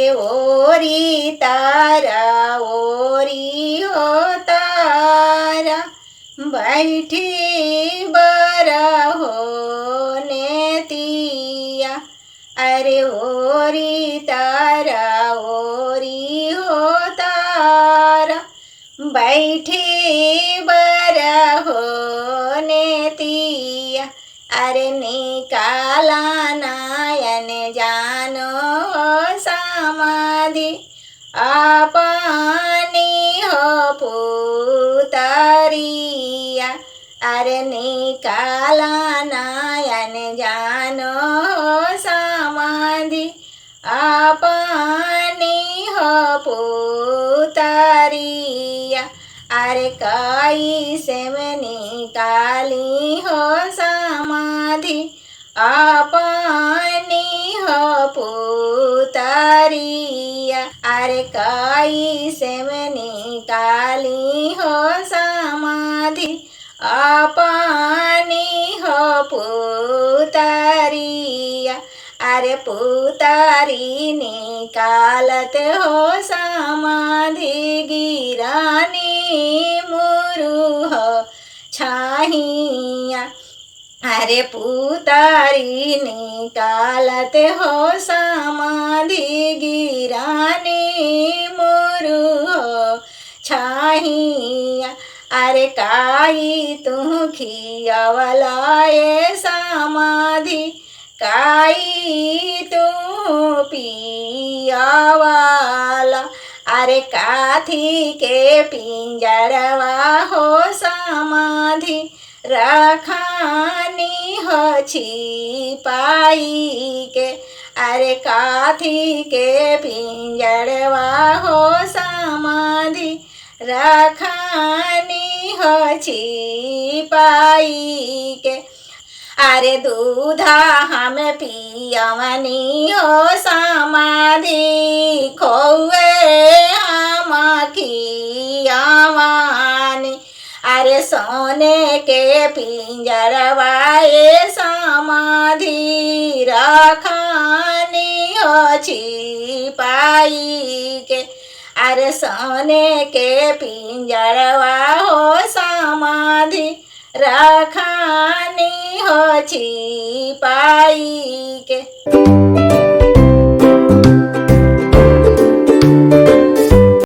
ओरी तारा ओरी हो तारा बैठी बरा हो नेतिया। अरे ओरी तारा ओरी हो तारा बैठी बरा हो नेतिया। अरे निकाला नयन जानो समाधि अपनी हो पुतरिया। अरे निकाला नयन जानो समाधि अपनी हो पुतरिया। अरे कैसे में निकाली हो समाधि अपनी हो पुतरिया। अरे कैसे में निकाली हो समाधि अपनी हो पुतरिया। अरे पुतरी निकालत हो समाधि गिरानी मुरुह छाहिया। अरे पुतरी निकालत हो समाधि गिरानी मुरुह छाहिया। अरे काई तू खियावलाए समाधि काई तू पियावाला। अरे काथी के पिंजरवा हो समाधि रखानी हो छिपाई के। अरे काथी के पिंजरवा हो समाधि रखानी हो छिपाई के। अरे दूधा हम पियवनी हो समाधि खोए हम खियावानी। अरे सोने के पिंजरवाए समाधि रखानी हो छिपाई के। अरे सोने के पिंजरवा हो समाधि रखानी हो छिपाई के।